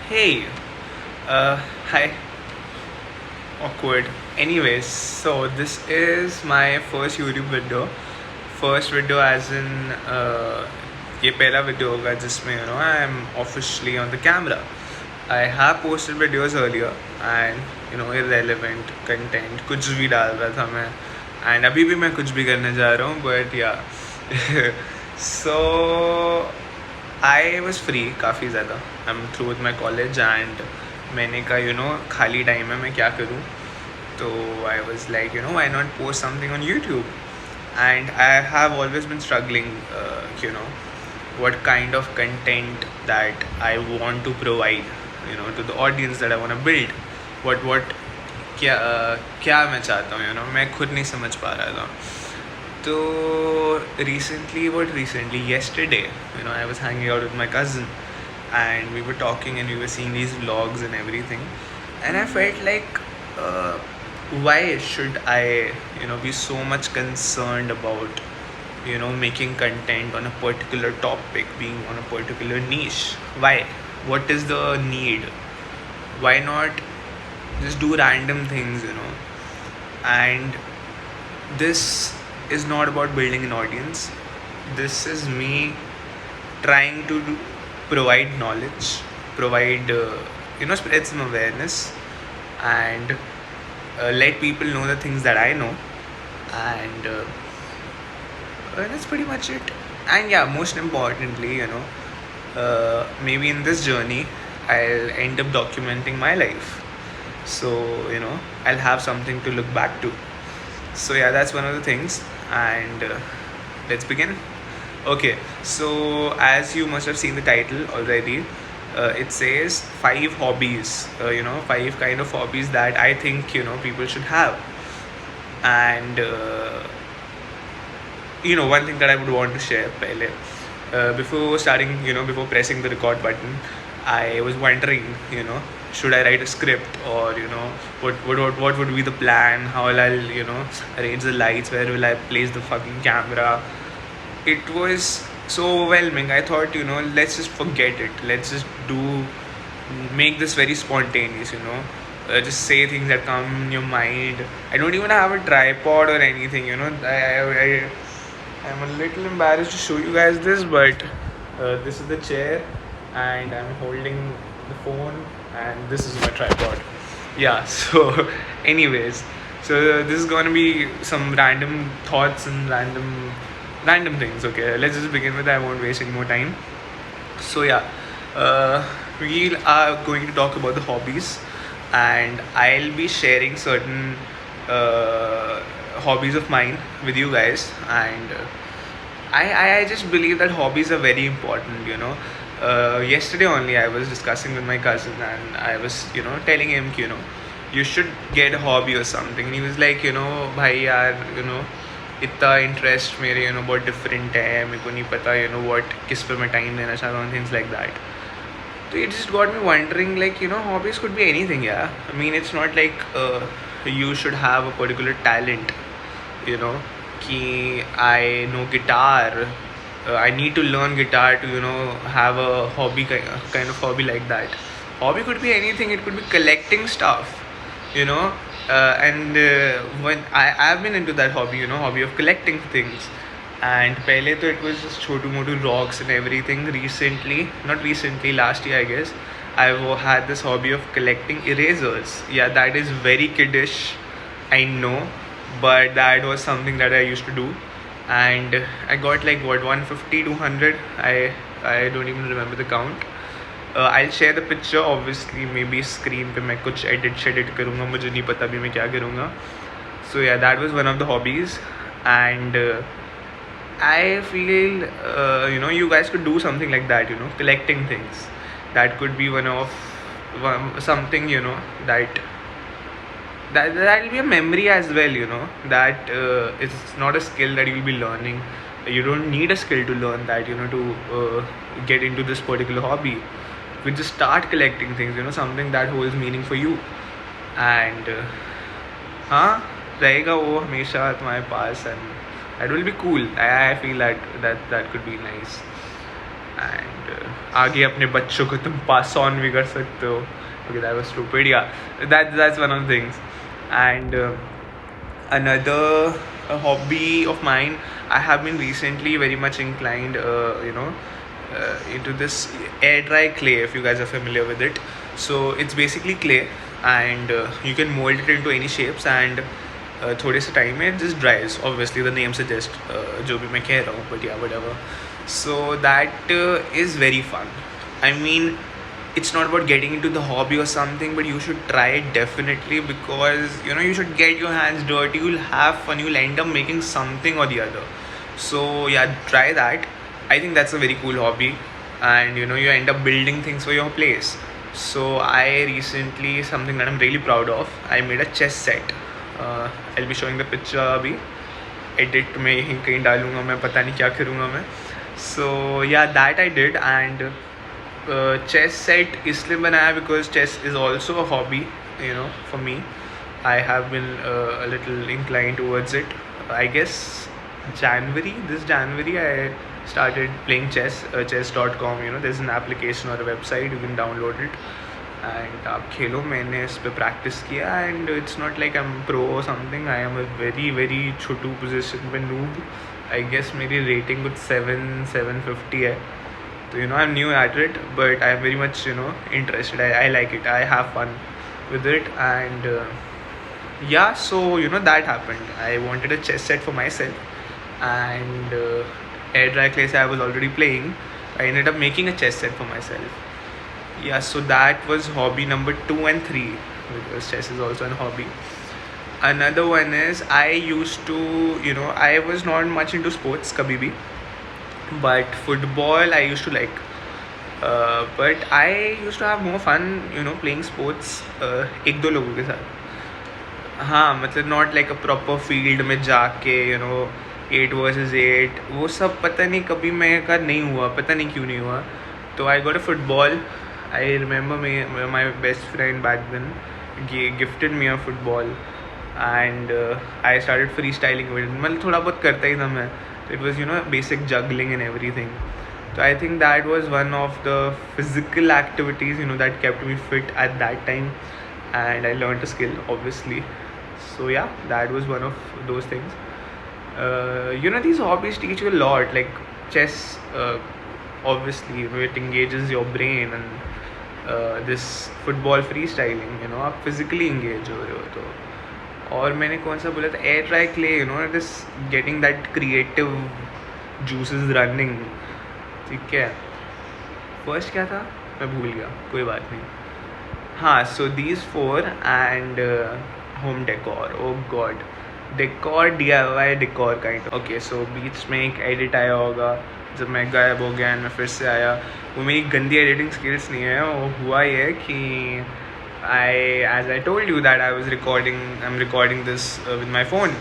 Hey, uh, hi, awkward. Anyways, so this is my first YouTube video. First video as in ये पहला video होगा जिसमें I am officially on the camera. I have posted videos earlier and irrelevant content कुछ भी डाल रहा था मैं and अभी भी मैं कुछ भी करने जा रहा हूँ but yeah so I was free काफ़ी ज़्यादा. I'm through with my college and मैंने कहा खाली टाइम है मैं क्या करूँ. तो I was like why not post something on YouTube. And I have always been struggling what kind of content that I want to provide to the audience that I want to build. what क्या मैं चाहता हूँ मैं खुद नहीं समझ पा रहा था. So recently yesterday I was hanging out with my cousin and we were talking and we were seeing these vlogs and everything, and I felt like why should I be so much concerned about making content on a particular topic, being on a particular niche. Why? What is the need? Why not just do random things and this is not about building an audience. This is me trying to provide knowledge, provide spread some awareness and let people know the things that I know, and that's pretty much it. And yeah, most importantly maybe in this journey I'll end up documenting my life, so I'll have something to look back to. So yeah, that's one of the things, and let's begin. Okay, so as you must have seen the title already, it says 5 hobbies, 5 kind of hobbies that I think people should have. And one thing that I would want to share before starting, before pressing the record button, I was wondering should I write a script, or what would be the plan, how will I arrange the lights, where will I place the fucking camera. It was so overwhelming. I thought let's just forget it, let's just make this very spontaneous, just say things that come in your mind. I don't even have a tripod or anything, I'm a little embarrassed to show you guys this, but this is the chair and I'm holding the phone and this is my tripod. Yeah, so anyways, so this is gonna be some random thoughts and random things. Okay, let's just begin with that. I won't waste any more time. So yeah, we are going to talk about the hobbies, and I'll be sharing certain hobbies of mine with you guys, and I just believe that hobbies are very important. Yesterday only I was discussing with my cousin and I was telling him you should get a hobby or something, and he was like bhai yaar इतना interest मेरे बहुत different है, मेरे को नहीं पता what किस पे मैं टाइम देना चाहता हूँ, things like that. So it just got me wondering, like hobbies could be anything. Yeah, I mean, it's not like you should have a particular talent, कि I know guitar, I need to learn guitar to have a hobby, kind of hobby like that. Hobby could be anything. It could be collecting stuff, and when I've been into that hobby, hobby of collecting things. And pehle to it was just chotu motu rocks and everything. Not recently, last year I guess, I've had this hobby of collecting erasers. Yeah, that is very kiddish, I know, but that was something that I used to do. And I got like 150, 200, I don't even remember the count. I'll share the picture, obviously. Maybe screen पे मैं कुछ edit करूँगा, मुझे नहीं पता अभी मैं क्या करूँगा. So yeah, that was one of the hobbies, and I feel you guys could do something like that, collecting things. That could be something that will be a memory as well, that it's not a skill that you'll be learning. You don't need a skill to learn that, to get into this particular hobby. You just start collecting things, something that holds meaning for you. And रहेगा वो हमेशा तुम्हारे पास, and that will be cool. I feel that could be nice. And आगे अपने बच्चों को तुम pass on भी कर सकते हो. Okay, that was stupid. Yeah, that's one of the things. And another hobby of mine, I have been recently very much inclined, into this air dry clay. If you guys are familiar with it, so it's basically clay, and you can mold it into any shapes, and थोड़े से time में it just dries. Obviously the name suggests जो भी मैं कह रहा हूँ, but yeah, whatever. So that is very fun. I mean, it's not about getting into the hobby or something, but you should try it definitely, because you should get your hands dirty, you'll have fun, you'll end up making something or the other. So yeah, try that. I think that's a very cool hobby, and you end up building things for your place. So I recently, something that I'm really proud of, I made a chess set. I'll be showing the picture अभी, edit में यहीं कहीं डालूंगा मैं, पता नहीं क्या करूँगा मैं. So yeah, that I did. And chess set इसलिए बनाया because chess is also a hobby, for me. I have been a little inclined towards it. I guess this January I started playing chess. Chess.com, there's an application or a website, you can download it and आप खेलो. मैंने इस पे practice किया, and it's not like I'm pro or something. I am a very very Chhotu position पे noob. I guess मेरी rating कुछ 750 है. So I'm new at it, but I'm very much interested. I like it. I have fun with it. And yeah, so that happened. I wanted a chess set for myself, and air dry clay I was already playing. I ended up making a chess set for myself. Yeah, so that was hobby number 2 and 3, because chess is also a hobby. Another one is, I used to, I was not much into sports kabhi bhi, but football I used to like. But I used to have more fun, playing sports एक दो लोगों के साथ. हाँ, मतलब not like a proper field में जाके 8 versus 8, वो सब पता नहीं कभी मेरे का नहीं हुआ, पता नहीं क्यों नहीं हुआ. तो I got a football. I remember my best friend back then gifted me a football, and I started freestyling with it. मतलब थोड़ा बहुत करता ही था मैं. It was basic juggling and everything. So I think that was one of the physical activities that kept me fit at that time, and I learned a skill, obviously. So yeah, that was one of those things. These hobbies teach you a lot. Like chess, obviously it engages your brain, and this football freestyling, आप physically engage हो रहे हो. तो और मैंने कौन सा बोला था, air dry clay, this getting that creative juices running. ठीक है, फर्स्ट क्या था मैं भूल गया, कोई बात नहीं. हाँ, so these 4 and home decor. Oh god, decor, DIY decor kind of. Okay, so बीच में एक edit आया होगा जब मैं गायब हो गया, मैं फिर से आया. वो मेरी गंदी एडिटिंग स्किल्स नहीं है. वो हुआ ये कि as I told you that I'm recording this with my phone,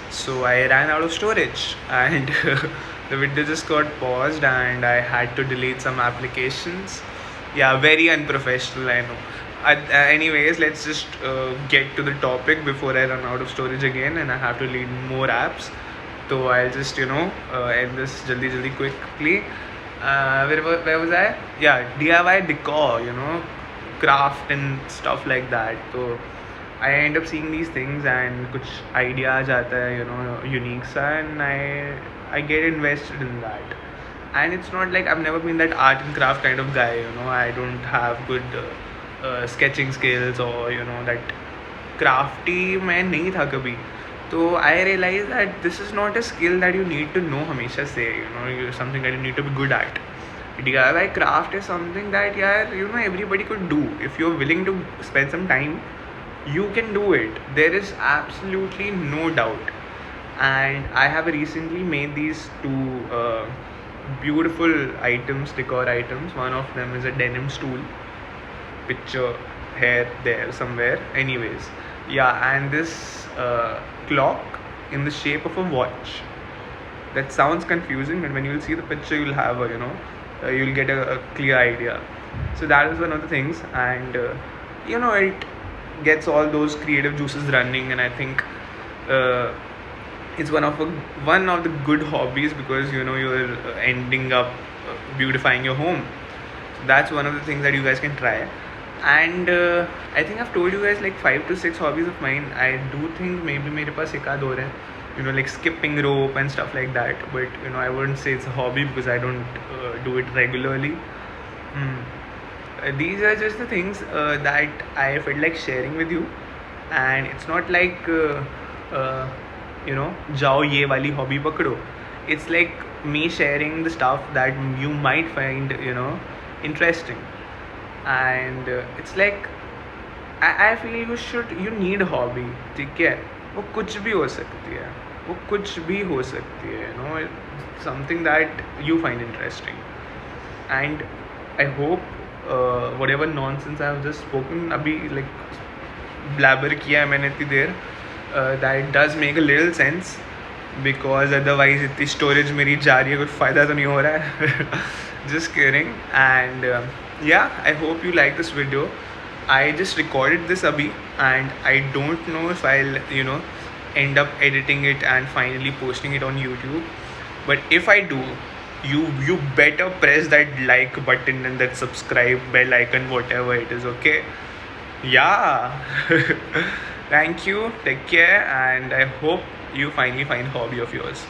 so I ran out of storage, and the video just got paused, and I had to delete some applications. Yeah, very unprofessional, I know. Anyways, let's just get to the topic before I run out of storage again and I have to delete more apps. So I'll just end this jaldi quickly. Where was I? Yeah, DIY decor, craft and stuff like that. So I end up seeing these things and kuch idea aa jata hai, unique sa, and I get invested in that. And it's not like I've never been that art and craft kind of guy. I don't have good sketching skills, or that crafty मैं नहीं था कभी. So I realized that this is not a skill that you need to know हमेशा से. Something that you need to be good at. DIY craft is something that everybody could do. If you're willing to spend some time, you can do it. There is absolutely no doubt. And I have recently made these 2 beautiful items, decor items. One of them is a denim stool. Picture here, there, somewhere. Anyways, yeah, and this clock in the shape of a watch. That sounds confusing, but when you'll see the picture, you'll have you'll get a clear idea. So that is one of the things, and it gets all those creative juices running, and I think it's one of the good hobbies, because you're ending up beautifying your home. That's one of the things that you guys can try. And I think I've told you guys like 5 to 6 hobbies of mine. I do think maybe मेरे पास एक आध और है, like skipping rope and stuff like that. But I wouldn't say it's a hobby because I don't do it regularly. These are just the things that I felt like sharing with you, and it's not like uh, जाओ ये वाली hobby पकड़ो. It's like me sharing the stuff that you might find interesting. And it's like I feel you need a hobby. ठीक है, वो कुछ भी हो सकती है, वो कुछ भी हो सकती है, something that you find interesting. And I hope whatever nonsense I have just spoken अभी like blabber किया है मैंने इतनी देर, that does make a little sense, because otherwise इतनी storage मेरी जा रही है, कुछ फ़ायदा तो नहीं हो रहा है. Just kidding. And yeah, I hope you like this video. I just recorded this abhi, and I don't know if I'll end up editing it and finally posting it on YouTube. But if I do, you better press that like button and that subscribe bell icon, whatever it is. Okay, yeah. Thank you, take care, and I hope you finally find a hobby of yours.